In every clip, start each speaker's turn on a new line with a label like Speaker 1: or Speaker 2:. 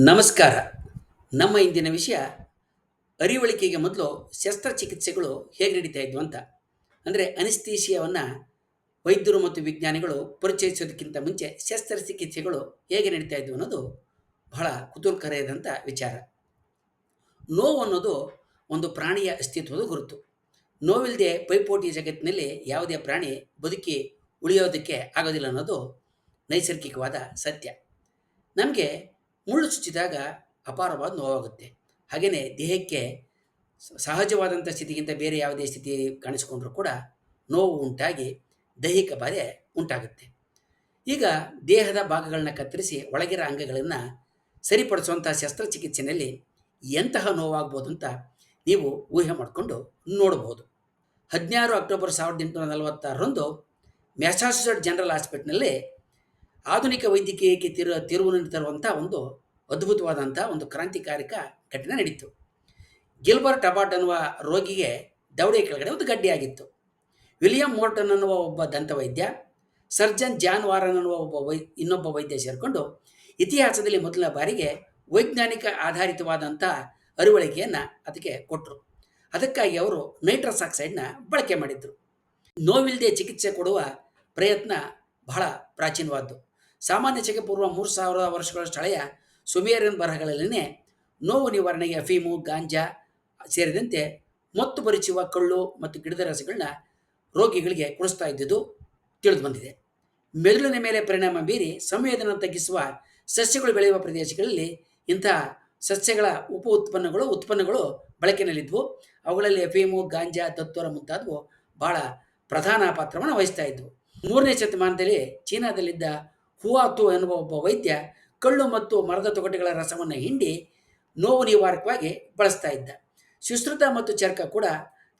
Speaker 1: ನಮಸ್ಕಾರ. ನಮ್ಮ ಇಂದಿನ ವಿಷಯ ಅರಿವಳಿಕೆಗೆ ಮೊದಲು ಶಸ್ತ್ರಚಿಕಿತ್ಸೆಗಳು ಹೇಗೆ ನಡೀತಾ ಇದ್ವು ಅಂತ. ಅಂದರೆ ಅನಿಸ್ಥೀಶಿಯಾವನ್ನು ವೈದ್ಯರು ಮತ್ತು ವಿಜ್ಞಾನಿಗಳು ಪರಿಚಯಿಸೋದಕ್ಕಿಂತ ಮುಂಚೆ ಶಸ್ತ್ರಚಿಕಿತ್ಸೆಗಳು ಹೇಗೆ ನಡೀತಾ ಇದ್ವು ಅನ್ನೋದು ಬಹಳ ಕುತೂಹಲಕರವಾದಂಥ ವಿಚಾರ. ನೋವು ಅನ್ನೋದು ಒಂದು ಪ್ರಾಣಿಯ ಅಸ್ತಿತ್ವದ ಗುರುತು. ನೋವಿಲ್ಲದೆ ಪೈಪೋಟಿ ಜಗತ್ತಿನಲ್ಲಿ ಯಾವುದೇ ಪ್ರಾಣಿ ಬದುಕಿ ಉಳಿಯೋದಕ್ಕೆ ಆಗೋದಿಲ್ಲ ಅನ್ನೋದು ನೈಸರ್ಗಿಕವಾದ ಸತ್ಯ. ನಮಗೆ ಮುಳ್ಳು ಚುಚ್ಚಿದಾಗ ಅಪಾರವಾದ ನೋವಾಗುತ್ತೆ. ಹಾಗೆಯೇ ದೇಹಕ್ಕೆ ಸಹಜವಾದಂಥ ಸ್ಥಿತಿಗಿಂತ ಬೇರೆ ಯಾವುದೇ ಸ್ಥಿತಿ ಕಾಣಿಸಿಕೊಂಡ್ರೂ ಕೂಡ ನೋವು ಉಂಟಾಗಿ ದೈಹಿಕ ಬಾಧೆ ಉಂಟಾಗುತ್ತೆ. ಈಗ ದೇಹದ ಭಾಗಗಳನ್ನ ಕತ್ತರಿಸಿ ಒಳಗಿರೋ ಅಂಗಗಳನ್ನು ಸರಿಪಡಿಸುವಂಥ ಶಸ್ತ್ರಚಿಕಿತ್ಸೆಯಲ್ಲಿ ಎಂತಹ ನೋವಾಗ್ಬೋದು ಅಂತ ನೀವು ಊಹೆ ಮಾಡಿಕೊಂಡು ನೋಡಬಹುದು. 16 ಅಕ್ಟೋಬರ್ 1846ರಂದು ಮ್ಯಾಸಾಚುಸೆಟ್ಸ್ ಜನರಲ್ ಹಾಸ್ಪಿಟಲ್ನಲ್ಲಿ ಆಧುನಿಕ ವೈದ್ಯಕೀಯಕ್ಕೆ ತಿರುವನ್ನು ತರುವಂಥ ಒಂದು ಅದ್ಭುತವಾದಂಥ ಒಂದು ಕ್ರಾಂತಿಕಾರಿಕ ಘಟನೆ ನಡೀತು. ಗಿಲ್ಬರ್ಟ್ ಅಬಾಟ್ ಅನ್ನುವ ರೋಗಿಗೆ ದವಡೆ ಕೆಳಗಡೆ ಒಂದು ಗಡ್ಡೆಯಾಗಿತ್ತು. ವಿಲಿಯಂ ಮೋರ್ಟನ್ ಅನ್ನುವ ಒಬ್ಬ ದಂತವೈದ್ಯ, ಸರ್ಜನ್ ಜಾನ್ ವಾರನ್ ಅನ್ನುವ ಇನ್ನೊಬ್ಬ ವೈದ್ಯ ಸೇರಿಕೊಂಡು ಇತಿಹಾಸದಲ್ಲಿ ಮೊದಲ ಬಾರಿಗೆ ವೈಜ್ಞಾನಿಕ ಆಧಾರಿತವಾದಂಥ ಅರಿವಳಿಕೆಯನ್ನು ಅದಕ್ಕೆ ಕೊಟ್ಟರು. ಅದಕ್ಕಾಗಿ ಅವರು ನೈಟ್ರಸ್ ಆಕ್ಸೈಡ್ನ ಬಳಕೆ ಮಾಡಿದರು. ನೋವಿಲ್ಲದೆ ಚಿಕಿತ್ಸೆ ಕೊಡುವ ಪ್ರಯತ್ನ ಬಹಳ ಪ್ರಾಚೀನವಾದ್ದು. ಸಾಮಾನ್ಯ ಚಿಕಿತ್ಸೆ ಪೂರ್ವ 3000 ವರ್ಷಗಳಷ್ಟು ಹಳೆಯ ಸುಮೇರಿಯನ್ ಬರಹಗಳಲ್ಲಿನೇ ನೋವು ನಿವಾರಣೆಗೆ ಅಫೀಮು, ಗಾಂಜಾ ಸೇರಿದಂತೆ ಮತ್ತು ಪರಿಚುವ ಕಳ್ಳು ಮತ್ತು ಗಿಡದ ರಸಗಳನ್ನ ರೋಗಿಗಳಿಗೆ ಕುಡಿಸ್ತಾ ಇದ್ದುದು ತಿಳಿದು ಬಂದಿದೆ. ಮೆದುಳಿನ ಮೇಲೆ ಪರಿಣಾಮ ಬೀರಿ ಸಂವೇದನೆ ತಗ್ಗಿಸುವ ಸಸ್ಯಗಳು ಬೆಳೆಯುವ ಪ್ರದೇಶಗಳಲ್ಲಿ ಇಂತಹ ಸಸ್ಯಗಳ ಉತ್ಪನ್ನಗಳು ಬಳಕೆಯಲ್ಲಿದ್ದವು. ಅವುಗಳಲ್ಲಿ ಅಫೀಮು, ಗಾಂಜಾ, ತತ್ವರ ಮುಂತಾದವು ಬಹಳ ಪ್ರಧಾನ ಪಾತ್ರವನ್ನು ವಹಿಸ್ತಾ ಇದ್ವು. 3ನೇ ಶತಮಾನದಲ್ಲಿ ಚೀನಾದಲ್ಲಿದ್ದ ಹುವಾತು ಎನ್ನುವ ಒಬ್ಬ ವೈದ್ಯ ಕಳ್ಳು ಮತ್ತು ಮರದ ತೊಗಟೆಗಳ ರಸವನ್ನು ಹಿಂಡಿ ನೋವು ನಿವಾರಕವಾಗಿ ಬಳಸ್ತಾ ಇದ್ದ. ಸುಶ್ರುತ ಮತ್ತು ಚರ್ಕ ಕೂಡ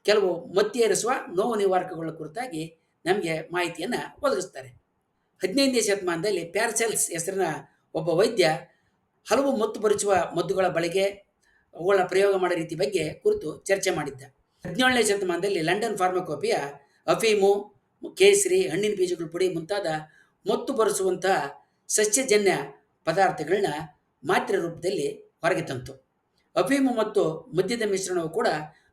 Speaker 1: ಕೆಲವು ಮತ್ತೇರಿಸುವ ನೋವು ನಿವಾರಕಗಳ ಕುರಿತಾಗಿ ನಮಗೆ ಮಾಹಿತಿಯನ್ನು ಒದಗಿಸ್ತಾರೆ. 15ನೇ ಶತಮಾನದಲ್ಲಿ ಪ್ಯಾರಸೆಲ್ಸ್ ಹೆಸರಿನ ಒಬ್ಬ ವೈದ್ಯ ಹಲವು ಮತ್ತು ಪರಿಚುವ ಮದ್ದುಗಳ ಬಳಕೆ, ಅವುಗಳ ಪ್ರಯೋಗ ಮಾಡೋ ರೀತಿ ಬಗ್ಗೆ ಕುರಿತು ಚರ್ಚೆ ಮಾಡಿದ್ದ. 17ನೇ ಶತಮಾನದಲ್ಲಿ ಲಂಡನ್ ಫಾರ್ಮಕೋಪಿಯ ಅಫೀಮು, ಕೇಸರಿ, ಹಣ್ಣಿನ ಬೀಜಗಳ ಪುಡಿ ಮುಂತಾದ ಮತ್ತು ಬರೆಸುವಂತಹ ಸಸ್ಯಜನ್ಯ ಪದಾರ್ಥಗಳನ್ನ ಮಾತ್ರೆ ರೂಪದಲ್ಲಿ ಹೊರಗೆ ತಂತು. ಅಫೀಮು ಮತ್ತು ಮದ್ಯದ ಮಿಶ್ರಣವು ಕೂಡ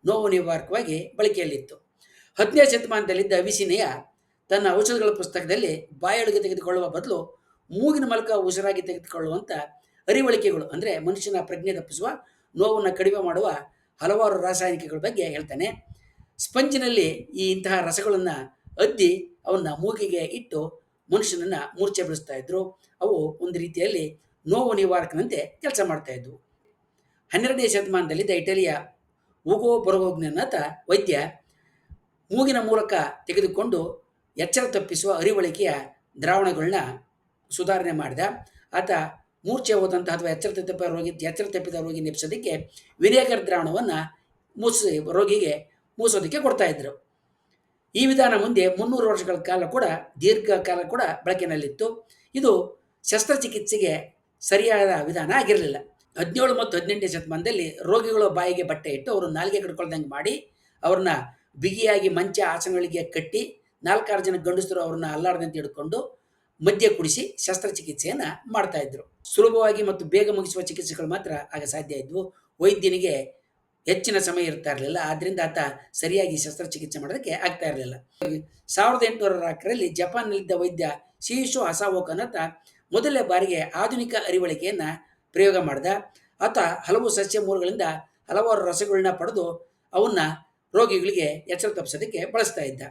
Speaker 1: ನೋವು ನಿವಾರಕವಾಗಿ ಬಳಕೆಯಲ್ಲಿತ್ತು. 10ನೇ ಶತಮಾನದಲ್ಲಿದ್ದ ಅವಿಸಿನೆಯ ತನ್ನ ಔಷಧಗಳ ಪುಸ್ತಕದಲ್ಲಿ ಬಾಯೊಳಗೆ ತೆಗೆದುಕೊಳ್ಳುವ ಬದಲು ಮೂಗಿನ ಮೂಲಕ ಉಸಿರಾಗಿ ತೆಗೆದುಕೊಳ್ಳುವಂಥ ಅರಿವಳಿಕೆಗಳು, ಅಂದರೆ ಮನುಷ್ಯನ ಪ್ರಜ್ಞೆ ತಪ್ಪಿಸುವ, ನೋವನ್ನು ಕಡಿಮೆ ಮಾಡುವ ಹಲವಾರು ರಾಸಾಯನಿಕಗಳ ಬಗ್ಗೆ ಹೇಳ್ತಾನೆ. ಸ್ಪಂಜಿನಲ್ಲಿ ಇಂತಹ ರಸಗಳನ್ನು ಅದ್ದಿ ಅವನ್ನ ಮೂಗಿಗೆ ಇಟ್ಟು ಮನುಷ್ಯನನ್ನು ಮೂರ್ಛೆ ಬಿಡಿಸ್ತಾ ಇದ್ರು. ಅವು ಒಂದು ರೀತಿಯಲ್ಲಿ ನೋವು ನಿವಾರಕನಂತೆ ಕೆಲಸ ಮಾಡ್ತಾ ಇದ್ವು. 12ನೇ ಶತಮಾನದಲ್ಲಿದ್ದ ಇಟಲಿಯ ಉಗೋ ಬೊರಗೋಗ್ನತ ವೈದ್ಯ ಮೂಗಿನ ಮೂಲಕ ತೆಗೆದುಕೊಂಡು ಎಚ್ಚರ ತಪ್ಪಿಸುವ ಅರಿವಳಿಕೆಯ ದ್ರಾವಣಗಳನ್ನ ಸುಧಾರಣೆ ಮಾಡಿದ. ಆತ ಮೂರ್ಛೆ ಹೋದಂತಹ ಅಥವಾ ಎಚ್ಚರ ತಪ್ಪಿದ ರೋಗಿ ನೆಪ್ಸೋದಕ್ಕೆ ವಿನೇಗರ್ ದ್ರಾವಣವನ್ನು ರೋಗಿಗೆ ಮೂಸೋದಕ್ಕೆ ಕೊಡ್ತಾ ಇದ್ರು. ಈ ವಿಧಾನ ಮುಂದೆ 300 ವರ್ಷಗಳ ದೀರ್ಘಕಾಲ ಕೂಡ ಬಳಕೆಯಲ್ಲಿತ್ತು. ಇದು ಶಸ್ತ್ರಚಿಕಿತ್ಸೆಗೆ ಸರಿಯಾದ ವಿಧಾನ ಆಗಿರಲಿಲ್ಲ. 17 ಮತ್ತು 18ನೇ ಶತಮಾನದಲ್ಲಿ ರೋಗಿಗಳು ಬಾಯಿಗೆ ಬಟ್ಟೆ ಇಟ್ಟು ಅವರು ನಾಲಿಗೆ ಕಡ್ಕೊಳ್ದಂಗೆ ಮಾಡಿ ಅವ್ರನ್ನ ಬಿಗಿಯಾಗಿ ಮಂಚ ಆಸನಗಳಿಗೆ ಕಟ್ಟಿ 4-6 ಜನ ಗಂಡಸರು ಅವ್ರನ್ನ ಅಲ್ಲಾಡದಂತೆ ಹಿಡ್ಕೊಂಡು ಮದ್ಯ ಕುಡಿಸಿ ಶಸ್ತ್ರಚಿಕಿತ್ಸೆಯನ್ನು ಮಾಡ್ತಾ ಇದ್ರು. ಸುಲಭವಾಗಿ ಮತ್ತು ಬೇಗ ಮುಗಿಸುವ ಚಿಕಿತ್ಸೆಗಳು ಮಾತ್ರ ಆಗ ಸಾಧ್ಯ ಇದ್ವು. ವೈದ್ಯನಿಗೆ ಹೆಚ್ಚಿನ ಸಮಯ ಇರ್ತಾ ಇರಲಿಲ್ಲ. ಆದ್ದರಿಂದ ಆತ ಸರಿಯಾಗಿ ಶಸ್ತ್ರಚಿಕಿತ್ಸೆ ಮಾಡೋದಕ್ಕೆ ಆಗ್ತಾ ಇರಲಿಲ್ಲ. 1804ರಲ್ಲಿ ಜಪಾನ್ನಲ್ಲಿದ್ದ ವೈದ್ಯ ಶಿಯಿಶೋ ಹಸಾವೋಕ ಅನ್ನತ ಮೊದಲನೇ ಬಾರಿಗೆ ಆಧುನಿಕ ಅರಿವಳಿಕೆಯನ್ನು ಪ್ರಯೋಗ ಮಾಡಿದ. ಆತ ಹಲವು ಸಸ್ಯ ಮೂಲಗಳಿಂದ ಹಲವಾರು ರಸಗಳನ್ನ ಪಡೆದು ಅವನ್ನ ರೋಗಿಗಳಿಗೆ ಎಚ್ಚರ ತಪ್ಪಿಸೋದಕ್ಕೆ ಬಳಸ್ತಾ ಇದ್ದ.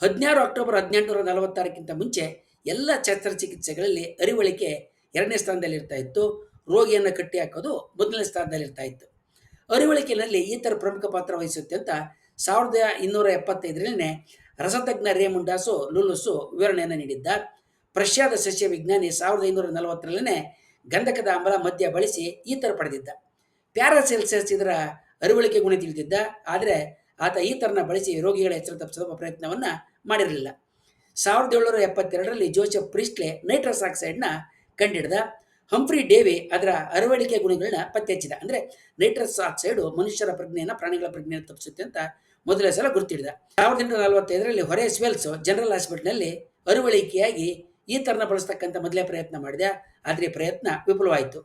Speaker 1: 16 ಅಕ್ಟೋಬರ್ 1846ಕ್ಕಿಂತ ಮುಂಚೆ ಎಲ್ಲ ಶಸ್ತ್ರಚಿಕಿತ್ಸೆಗಳಲ್ಲಿ ಅರಿವಳಿಕೆ 2ನೇ ಸ್ಥಾನದಲ್ಲಿರ್ತಾ ಇತ್ತು. ರೋಗಿಯನ್ನು ಕಟ್ಟಿ ಹಾಕೋದು 1ನೇ ಸ್ಥಾನದಲ್ಲಿರ್ತಾ ಇತ್ತು. ಅರಿವಳಿಕೆಯಲ್ಲಿ ಈ ಥರ ಪ್ರಮುಖ ಪಾತ್ರ ವಹಿಸುತ್ತೆ ಅಂತ 1275ರಲ್ಲಿ ರಸತಜ್ಞ ರೇಮುಂಡಾಸು ಲುಲುಸು ವಿವರಣೆಯನ್ನು ನೀಡಿದ್ದ. ಪ್ರಷ್ಯಾದ ಸಸ್ಯ ವಿಜ್ಞಾನಿ 1540ರಲ್ಲೇ ಗಂಧಕದ ಆಮ್ಲ ಮದ್ಯ ಬಳಸಿ ಈ ಥರ ಪಡೆದಿದ್ದ. ಪ್ಯಾರಾಸೆಲ್ಸಸ್ ಇದರ ಅರಿವಳಿಕೆ ಗುಣ ತಿಳಿದಿದ್ದ. ಆದರೆ ಆತ ಈ ಥರನ ಬಳಸಿ ರೋಗಿಗಳ ಎಚ್ಚರ ತಪ್ಪಿಸುವ ಪ್ರಯತ್ನವನ್ನು ಮಾಡಿರಲಿಲ್ಲ. 1772ರಲ್ಲಿ ಜೋಸೆಫ್ ಪ್ರಿಸ್ಟ್ಲೆ ನೈಟ್ರಸ್ ಆಕ್ಸೈಡ್ನ ಕಂಡಿಡಿದ. ಹಂಫ್ರಿ ಡೇವಿ ಅದರ ಅರಿವಳಿಕೆ ಗುಣಗಳನ್ನ ಪತ್ತೆ ಹಚ್ಚಿದ. ಅಂದರೆ ನೈಟ್ರಸ್ ಆಕ್ಸೈಡು ಮನುಷ್ಯರ ಪ್ರಜ್ಞೆಯನ್ನು, ಪ್ರಾಣಿಗಳ ಪ್ರಜ್ಞೆಯನ್ನು ತಪ್ಪಿಸುತ್ತೆ ಅಂತ ಮೊದಲೇ ಸಲ ಗುರುತಿಡಿದ. 1845ರಲ್ಲಿ ಹೊರೇಸ್ ವೆಲ್ಸ್ ಜನರಲ್ ಹಾಸ್ಪಿಟಲ್ನಲ್ಲಿ ಅರಿವಳಿಕೆಯಾಗಿ ಈ ಥರನ ಬಳಸ್ತಕ್ಕಂಥ ಮೊದಲೇ ಪ್ರಯತ್ನ ಮಾಡಿದೆ. ಆದರೆ ಪ್ರಯತ್ನ ವಿಫಲವಾಯಿತು.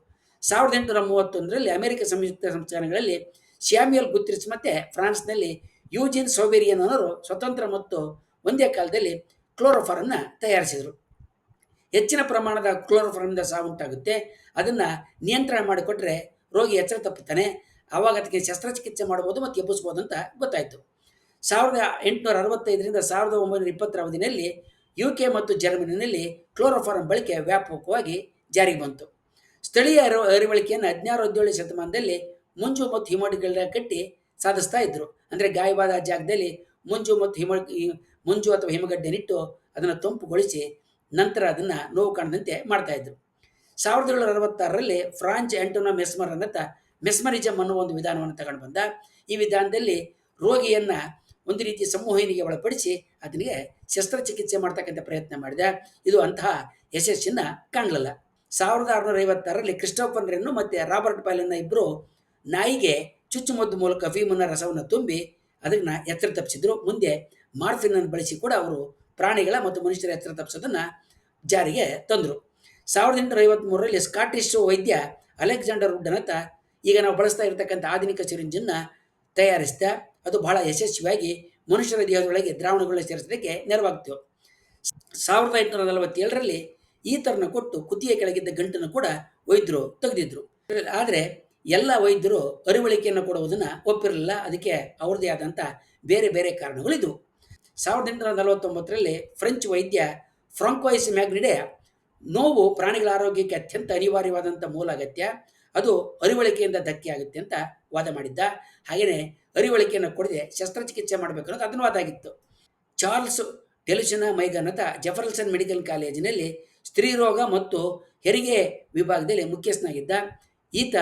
Speaker 1: 1831ರಲ್ಲಿ ಅಮೆರಿಕ ಸಂಯುಕ್ತ ಸಂಸ್ಥಾನಗಳಲ್ಲಿ ಸ್ಯಾಮ್ಯುಯಲ್ ಗುತ್ರಿಚ್ ಮತ್ತು ಫ್ರಾನ್ಸ್ನಲ್ಲಿ ಯೂಜಿನ್ ಸೋಬೇರಿಯನ್ ಅವರು ಸ್ವತಂತ್ರ ಮತ್ತು ಒಂದೇ ಕಾಲದಲ್ಲಿ ಕ್ಲೋರೋಫಾರನ್ನು ತಯಾರಿಸಿದರು. ಹೆಚ್ಚಿನ ಪ್ರಮಾಣದ ಕ್ಲೋರೋಫಾರ್ಮಿಂದ ಸಾವುಂಟಾಗುತ್ತೆ. ಅದನ್ನು ನಿಯಂತ್ರಣ ಮಾಡಿಕೊಟ್ರೆ ರೋಗಿ ಎಚ್ಚರ ತಪ್ಪುತ್ತಾನೆ. ಆವಾಗ ಅದಕ್ಕೆ ಶಸ್ತ್ರಚಿಕಿತ್ಸೆ ಮಾಡ್ಬೋದು ಮತ್ತು ಎಬ್ಬಿಸ್ಬೋದು ಅಂತ ಗೊತ್ತಾಯಿತು. 1865ರಿಂದ 1920ರ ಅವಧಿಯಲ್ಲಿ UK ಮತ್ತು ಜರ್ಮನಿಯಲ್ಲಿ ಕ್ಲೋರೋಫಾರ್ಮ್ ಬಳಕೆ ವ್ಯಾಪಕವಾಗಿ ಜಾರಿಗೆ ಬಂತು. ಸ್ಥಳೀಯ ಅರಿವಳಿಕೆಯನ್ನು 16-17 ಶತಮಾನದಲ್ಲಿ ಮುಂಜು ಮತ್ತು ಹಿಮಡಿಗಳ ಕಟ್ಟಿ ಸಾಧಿಸ್ತಾ ಇದ್ದರು. ಅಂದರೆ ಗಾಯವಾದ ಜಾಗದಲ್ಲಿ ಮುಂಜು ಅಥವಾ ಹಿಮಗಡ್ಡೆನಿಟ್ಟು ಅದನ್ನು ತಂಪುಗೊಳಿಸಿ ನಂತರ ಅದನ್ನು ನೋವು ಕಾಣದಂತೆ ಮಾಡ್ತಾಯಿದ್ರು. 1766ರಲ್ಲಿ ಫ್ರಾನ್ಸ್ ಆಂಟೋನೋ ಮೆಸ್ಮರ್ ಅನ್ನತ ಮೆಸ್ಮರಿಸಮ್ ಅನ್ನೋ ಒಂದು ವಿಧಾನವನ್ನು ತಗೊಂಡು ಬಂದ. ಈ ವಿಧಾನದಲ್ಲಿ ರೋಗಿಯನ್ನು ಒಂದು ರೀತಿ ಸಂಮೋಹನೆಗೆ ಒಳಪಡಿಸಿ ಅದನಿಗೆ ಶಸ್ತ್ರಚಿಕಿತ್ಸೆ ಮಾಡ್ತಕ್ಕಂಥ ಪ್ರಯತ್ನ ಮಾಡಿದ. ಇದು ಅಂತಹ ಯಶಸ್ಸನ್ನು ಕಾಣಲಿಲ್ಲ. 1656ರಲ್ಲಿ ಕ್ರಿಸ್ಟೋಫರ್ ರೆನ್ನು ಮತ್ತು ರಾಬರ್ಟ್ ಬಾಯ್ಲನ್ನ ಇಬ್ಬರು ನಾಯಿಗೆ ಚುಚ್ಚುಮದ್ದು ಮೂಲಕ ಅಫೀಮನ ರಸವನ್ನು ತುಂಬಿ ಅದನ್ನು ಎಚ್ಚರ ತಪ್ಪಿಸಿದ್ರು. ಮುಂದೆ ಮಾರ್ಫಿನನ್ನು ಬಳಸಿ ಕೂಡ ಅವರು ಪ್ರಾಣಿಗಳ ಮತ್ತು ಮನುಷ್ಯರ ಎಚ್ಚರ ತಪ್ಪಿಸೋದನ್ನು ಜಾರಿಗೆ ತಂದರು. 1853ರಲ್ಲಿ ಸ್ಕಾಟಿಷ್ ವೈದ್ಯ ಅಲೆಕ್ಸಾಂಡರ್ ವುಡ್ ಅನ್ನತ ಈಗ ನಾವು ಬಳಸ್ತಾ ಇರತಕ್ಕಂಥ ಆಧುನಿಕ ಸಿರಿಂಜನ್ನು ತಯಾರಿಸಿದ. ಅದು ಬಹಳ ಯಶಸ್ವಿಯಾಗಿ ಮನುಷ್ಯರ ದೇಹದೊಳಗೆ ದ್ರಾವಣಗಳನ್ನ ಸೇರಿಸೋದಕ್ಕೆ ನೆರವಾಗ್ತು. 1847ರಲ್ಲಿ ಈ ಥರನ ಕೊಟ್ಟು ಕುತ್ತಿಗೆ ಕೆಳಗಿದ್ದ ಗಂಟನ್ನು ಕೂಡ ವೈದ್ಯರು ತೆಗೆದಿದ್ರು. ಆದರೆ ಎಲ್ಲ ವೈದ್ಯರು ಅರಿವಳಿಕೆಯನ್ನು ಕೊಡುವುದನ್ನು ಒಪ್ಪಿರಲಿಲ್ಲ. ಅದಕ್ಕೆ ಅವ್ರದ್ದೇ ಆದಂಥ ಬೇರೆ ಬೇರೆ ಕಾರಣಗಳಿದ್ವು. 1849ರಲ್ಲಿ ಫ್ರೆಂಚ್ ವೈದ್ಯ ಫ್ರಾಂಕೋಯಿಸ್ ಮ್ಯಾಗ್ನಿಡೆ ನೋವು ಪ್ರಾಣಿಗಳ ಆರೋಗ್ಯಕ್ಕೆ ಅತ್ಯಂತ ಅನಿವಾರ್ಯವಾದಂಥ ಮೂಲ ಅಗತ್ಯ, ಅದು ಅರಿವಳಿಕೆಯಿಂದ ಧಕ್ಕೆ ಆಗುತ್ತೆ ಅಂತ ವಾದ ಮಾಡಿದ್ದ. ಹಾಗೆಯೇ ಅರಿವಳಿಕೆಯನ್ನು ಕೊಡದೆ ಶಸ್ತ್ರಚಿಕಿತ್ಸೆ ಮಾಡಬೇಕು ಅನ್ನೋದು ಅದನ್ನು ವಾದ ಆಗಿತ್ತು. ಚಾರ್ಲ್ಸ್ ಡೆಲುಷನಾ ಮೈಗನ್ ಅಂತ ಜೆಫರ್ಸನ್ ಮೆಡಿಕಲ್ ಕಾಲೇಜಿನಲ್ಲಿ ಸ್ತ್ರೀರೋಗ ಮತ್ತು ಹೆರಿಗೆ ವಿಭಾಗದಲ್ಲಿ ಮುಖ್ಯಸ್ಥನಾಗಿದ್ದ. ಈತ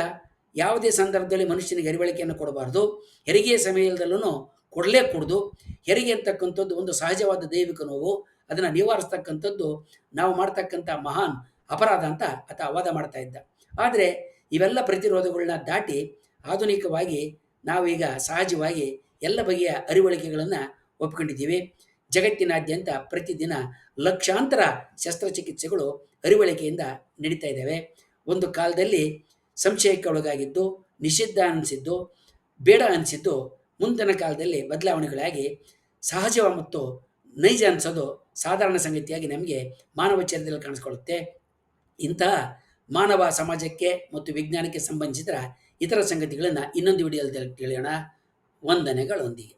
Speaker 1: ಯಾವುದೇ ಸಂದರ್ಭದಲ್ಲಿ ಮನುಷ್ಯನಿಗೆ ಅರಿವಳಿಕೆಯನ್ನು ಕೊಡಬಾರ್ದು, ಹೆರಿಗೆಯ ಸಮಯದಲ್ಲೂ ಕೊಡಲೇಕೂಡದು. ಹೆರಿಗೆ ಅಂತಕ್ಕಂಥದ್ದು ಒಂದು ಸಹಜವಾದ ದೈವಿಕ ನೋವು, ಅದನ್ನು ನಿವಾರಿಸ್ತಕ್ಕಂಥದ್ದು ನಾವು ಮಾಡ್ತಕ್ಕಂಥ ಮಹಾನ್ ಅಪರಾಧ ಅಂತ ಆತ ವಾದ ಮಾಡ್ತಾ ಇದ್ದ. ಆದರೆ ಇವೆಲ್ಲ ಪ್ರತಿರೋಧಗಳನ್ನ ದಾಟಿ ಆಧುನಿಕವಾಗಿ ನಾವೀಗ ಸಹಜವಾಗಿ ಎಲ್ಲ ಬಗೆಯ ಅರಿವಳಿಕೆಗಳನ್ನು ಒಪ್ಕೊಂಡಿದ್ದೀವಿ. ಜಗತ್ತಿನಾದ್ಯಂತ ಪ್ರತಿದಿನ ಲಕ್ಷಾಂತರ ಶಸ್ತ್ರಚಿಕಿತ್ಸೆಗಳು ಅರಿವಳಿಕೆಯಿಂದ ನಡೀತಾ ಇದ್ದಾವೆ. ಒಂದು ಕಾಲದಲ್ಲಿ ಸಂಶಯಕ್ಕೆ ಒಳಗಾಗಿದ್ದು, ನಿಷಿದ್ಧ ಅನಿಸಿದ್ದು, ಬೇಡ ಅನಿಸಿದ್ದು ಮುಂದಿನ ಕಾಲದಲ್ಲಿ ಬದಲಾವಣೆಗಳಾಗಿ ಸಹಜ ಮತ್ತು ನೈಜ ಅನಿಸೋದು ಸಾಧಾರಣ ಸಂಗತಿಯಾಗಿ ನಮಗೆ ಮಾನವ ಚರಿತ್ರೆಯಲ್ಲಿ ಕಾಣಿಸ್ಕೊಳ್ಳುತ್ತೆ. ಇಂತಹ ಮಾನವ ಸಮಾಜಕ್ಕೆ ಮತ್ತು ವಿಜ್ಞಾನಕ್ಕೆ ಸಂಬಂಧಿಸಿದ ಇತರ ಸಂಗತಿಗಳನ್ನು ಇನ್ನೊಂದು ವಿಡಿಯೋದಲ್ಲಿ ತಿಳಿಯೋಣ. ವಂದನೆಗಳೊಂದಿಗೆ.